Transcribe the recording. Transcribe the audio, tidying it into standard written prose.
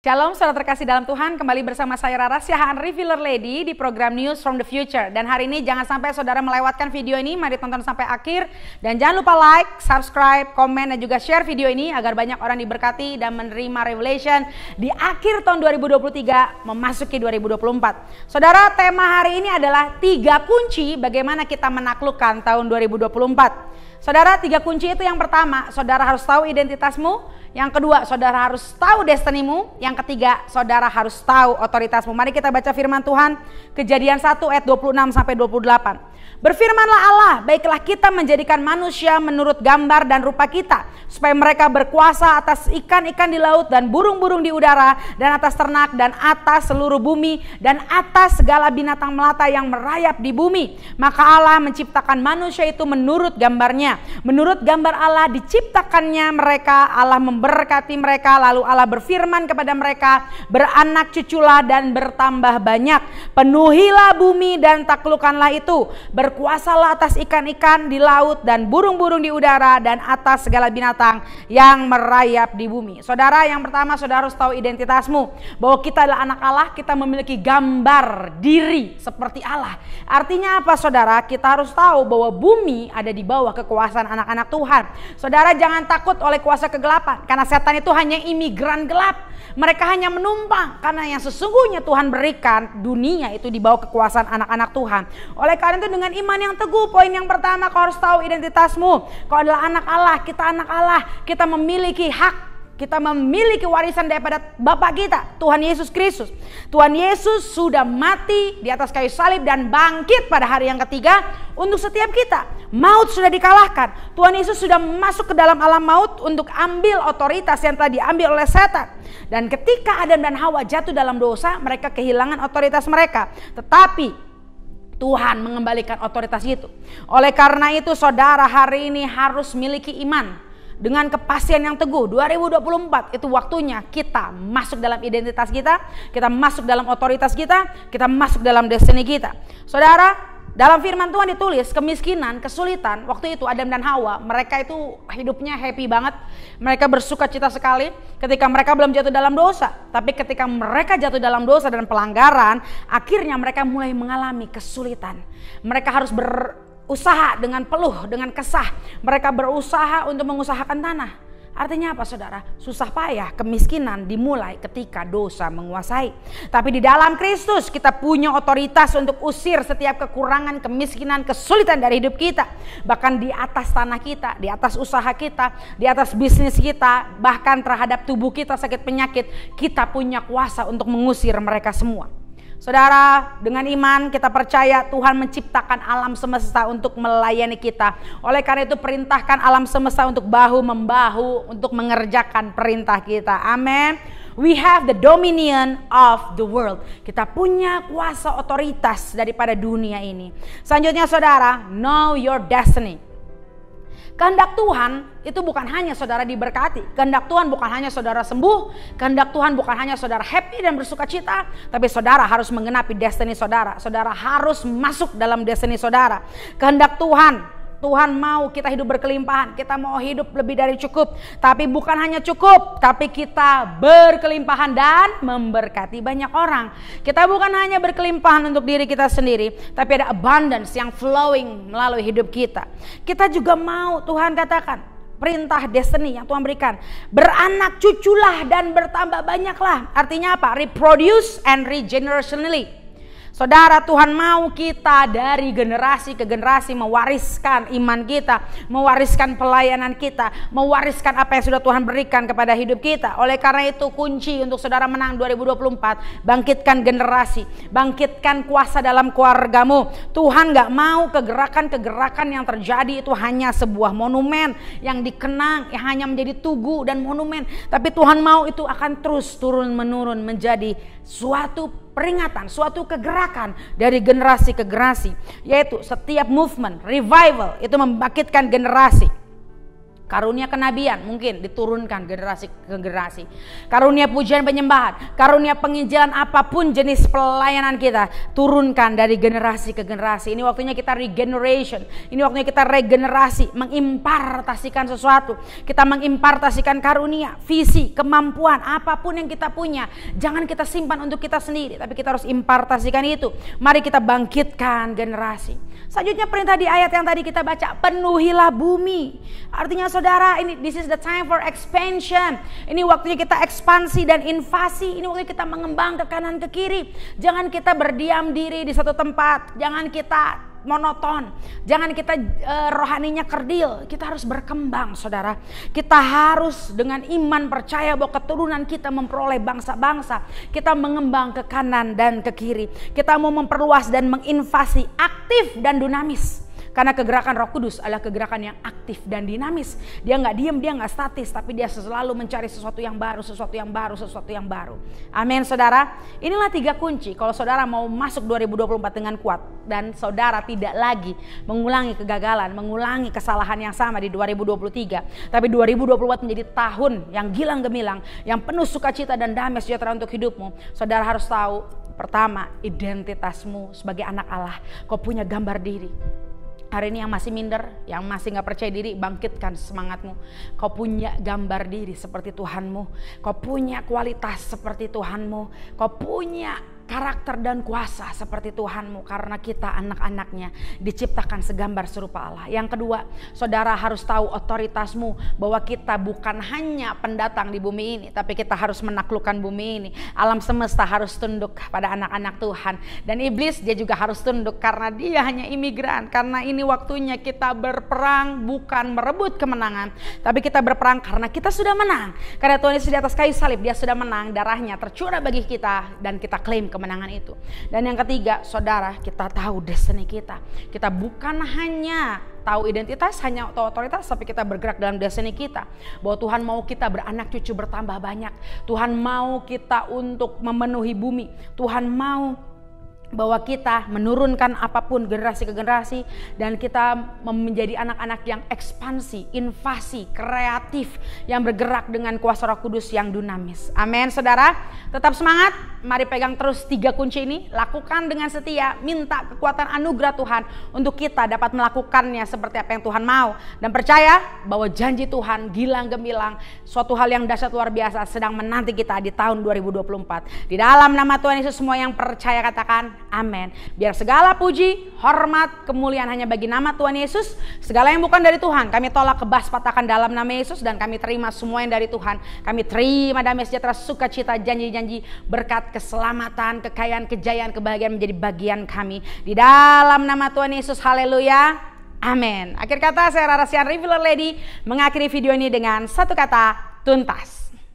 Shalom saudara terkasih dalam Tuhan, kembali bersama saya Rara Siahaan Revealer Lady di program News from the Future. Dan hari ini jangan sampai saudara melewatkan video ini, mari tonton sampai akhir. Dan jangan lupa like, subscribe, komen, dan juga share video ini agar banyak orang diberkati dan menerima revelation di akhir tahun 2023 memasuki 2024. Saudara, tema hari ini adalah 3 kunci bagaimana kita menaklukkan tahun 2024. Saudara, 3 kunci itu yang pertama, saudara harus tahu identitasmu. Yang kedua, saudara harus tahu destinimu. Yang ketiga, saudara harus tahu otoritasmu. Mari kita baca firman Tuhan, Kejadian 1 ayat 26 sampai 28. Berfirmanlah Allah, baiklah kita menjadikan manusia menurut gambar dan rupa kita, supaya mereka berkuasa atas ikan-ikan di laut dan burung-burung di udara, dan atas ternak, dan atas seluruh bumi, dan atas segala binatang melata yang merayap di bumi. Maka Allah menciptakan manusia itu menurut gambarnya. Menurut gambar Allah diciptakannya mereka, Allah memberkati mereka. Lalu Allah berfirman kepada mereka, beranak cuculah dan bertambah banyak. Penuhilah bumi dan taklukkanlah itu. Berkuasalah atas ikan-ikan di laut dan burung-burung di udara dan atas segala binatang yang merayap di bumi. Saudara, yang pertama saudara harus tahu identitasmu. Bahwa kita adalah anak Allah, kita memiliki gambar diri seperti Allah. Artinya apa saudara? Kita harus tahu bahwa bumi ada di bawah kekuasaan anak-anak Tuhan. Saudara, jangan takut oleh kuasa kegelapan. Karena setan itu hanya imigran gelap. Mereka hanya menumpang. Karena yang sesungguhnya Tuhan berikan, dunia itu di bawah kekuasaan anak-anak Tuhan. Oleh karena itu dengan iman yang teguh, poin yang pertama kau harus tahu identitasmu. Kau adalah anak Allah, kita anak Allah. Kita memiliki hak. Kita memiliki warisan daripada Bapa kita, Tuhan Yesus Kristus. Tuhan Yesus sudah mati di atas kayu salib dan bangkit pada hari yang ketiga untuk setiap kita. Maut sudah dikalahkan. Tuhan Yesus sudah masuk ke dalam alam maut untuk ambil otoritas yang telah diambil oleh setan. Dan ketika Adam dan Hawa jatuh dalam dosa, mereka kehilangan otoritas mereka. Tetapi Tuhan mengembalikan otoritas itu. Oleh karena itu saudara hari ini harus miliki iman. Dengan kepastian yang teguh, 2024 itu waktunya kita masuk dalam identitas kita masuk dalam otoritas kita masuk dalam destiny kita. Saudara, dalam firman Tuhan ditulis kemiskinan, kesulitan, waktu itu Adam dan Hawa, mereka itu hidupnya happy banget. Mereka bersuka cita sekali ketika mereka belum jatuh dalam dosa. Tapi ketika mereka jatuh dalam dosa dan pelanggaran, akhirnya mereka mulai mengalami kesulitan. Mereka harus berusaha dengan peluh, dengan kesah. Mereka berusaha untuk mengusahakan tanah. Artinya apa saudara? Susah payah, kemiskinan dimulai ketika dosa menguasai. Tapi di dalam Kristus kita punya otoritas untuk usir setiap kekurangan, kemiskinan, kesulitan dari hidup kita. Bahkan di atas tanah kita, di atas usaha kita, di atas bisnis kita, bahkan terhadap tubuh kita sakit penyakit, kita punya kuasa untuk mengusir mereka semua. Saudara, dengan iman kita percaya Tuhan menciptakan alam semesta untuk melayani kita. Oleh karena itu perintahkan alam semesta untuk bahu-membahu untuk mengerjakan perintah kita. Amin. We have the dominion of the world. Kita punya kuasa otoritas daripada dunia ini. Selanjutnya saudara, know your destiny. Kehendak Tuhan itu bukan hanya saudara diberkati. Kehendak Tuhan bukan hanya saudara sembuh. Kehendak Tuhan bukan hanya saudara happy dan bersuka cita. Tapi saudara harus mengenapi destiny saudara. Saudara harus masuk dalam destiny saudara. Kehendak Tuhan mau kita hidup berkelimpahan. Kita mau hidup lebih dari cukup. Tapi bukan hanya cukup, tapi kita berkelimpahan dan memberkati banyak orang. Kita bukan hanya berkelimpahan untuk diri kita sendiri, tapi ada abundance yang flowing melalui hidup kita. Kita juga mau, Tuhan katakan, perintah destiny yang Tuhan berikan, beranak cuculah dan bertambah banyaklah. Artinya apa? Reproduce and regenerationally. Saudara, Tuhan mau kita dari generasi ke generasi mewariskan iman kita, mewariskan pelayanan kita, mewariskan apa yang sudah Tuhan berikan kepada hidup kita. Oleh karena itu kunci untuk saudara menang 2024, bangkitkan generasi, bangkitkan kuasa dalam keluargamu. Tuhan gak mau kegerakan-kegerakan yang terjadi itu hanya sebuah monumen yang dikenang, yang hanya menjadi tugu dan monumen. Tapi Tuhan mau itu akan terus turun-menurun menjadi suatu peringatan, suatu kegerakan dari generasi ke generasi. Yaitu setiap movement, revival itu membangkitkan generasi. Karunia kenabian mungkin diturunkan generasi ke generasi. Karunia pujian penyembahan, karunia penginjilan, apapun jenis pelayanan kita, turunkan dari generasi ke generasi. Ini waktunya kita regeneration. Ini waktunya kita regenerasi, mengimpartasikan sesuatu. Kita mengimpartasikan karunia, visi, kemampuan, apapun yang kita punya. Jangan kita simpan untuk kita sendiri, tapi kita harus impartasikan itu. Mari kita bangkitkan generasi. Selanjutnya perintah di ayat yang tadi kita baca, penuhilah bumi. Artinya saudara, ini this is the time for expansion. Ini waktunya kita ekspansi dan invasi. Ini waktunya kita mengembang ke kanan ke kiri. Jangan kita berdiam diri di satu tempat. Jangan kita monoton. Jangan kita rohaninya kerdil. Kita harus berkembang, saudara. Kita harus dengan iman percaya bahwa keturunan kita memperoleh bangsa-bangsa. Kita mengembang ke kanan dan ke kiri. Kita mau memperluas dan menginvasi, aktif dan dinamis. Karena kegerakan Roh Kudus adalah kegerakan yang aktif dan dinamis. Dia nggak diem, dia nggak statis, tapi dia selalu mencari sesuatu yang baru, sesuatu yang baru, sesuatu yang baru. Amin, saudara. Inilah 3 kunci kalau saudara mau masuk 2024 dengan kuat dan saudara tidak lagi mengulangi kegagalan, mengulangi kesalahan yang sama di 2023. Tapi 2024 menjadi tahun yang gilang gemilang, yang penuh sukacita dan damai sejahtera untuk hidupmu. Saudara harus tahu, pertama, identitasmu sebagai anak Allah. Kau punya gambar diri. Hari ini yang masih minder, yang masih gak percaya diri, bangkitkan semangatmu. Kau punya gambar diri seperti Tuhanmu. Kau punya kualitas seperti Tuhanmu. Kau punya karakter dan kuasa seperti Tuhanmu, karena kita anak-anaknya diciptakan segambar serupa Allah. Yang kedua, saudara harus tahu otoritasmu, bahwa kita bukan hanya pendatang di bumi ini, tapi kita harus menaklukkan bumi ini. Alam semesta harus tunduk pada anak-anak Tuhan, dan iblis dia juga harus tunduk karena dia hanya imigran. Karena ini waktunya kita berperang, bukan merebut kemenangan, tapi kita berperang karena kita sudah menang. Karena Tuhan Yesus di atas kayu salib, dia sudah menang, darahnya tercurah bagi kita, dan kita klaim kemenangan itu. Dan yang ketiga, saudara, kita tahu destiny kita. Kita bukan hanya tahu identitas, hanya tahu otoritas, tapi kita bergerak dalam destiny kita. Bahwa Tuhan mau kita beranak cucu bertambah banyak. Tuhan mau kita untuk memenuhi bumi. Tuhan mau bahwa kita menurunkan apapun generasi ke generasi, dan kita menjadi anak-anak yang ekspansi, invasi, kreatif, yang bergerak dengan kuasa Roh Kudus yang dinamis. Amin, saudara. Tetap semangat. Mari pegang terus 3 kunci ini. Lakukan dengan setia. Minta kekuatan anugerah Tuhan untuk kita dapat melakukannya seperti apa yang Tuhan mau. Dan percaya bahwa janji Tuhan gilang gemilang, suatu hal yang dahsyat luar biasa sedang menanti kita di tahun 2024. Di dalam nama Tuhan Yesus, semua yang percaya katakan amin. Biar segala puji, hormat, kemuliaan hanya bagi nama Tuhan Yesus. Segala yang bukan dari Tuhan kami tolak, kebas, patahkan dalam nama Yesus. Dan kami terima semua yang dari Tuhan. Kami terima damai sejahtera, sukacita, janji-janji, berkat, keselamatan, kekayaan, kejayaan, kebahagiaan menjadi bagian kami. Di dalam nama Tuhan Yesus, haleluya, amin. Akhir kata, saya Rara Sian Revealer Lady mengakhiri video ini dengan satu kata, tuntas.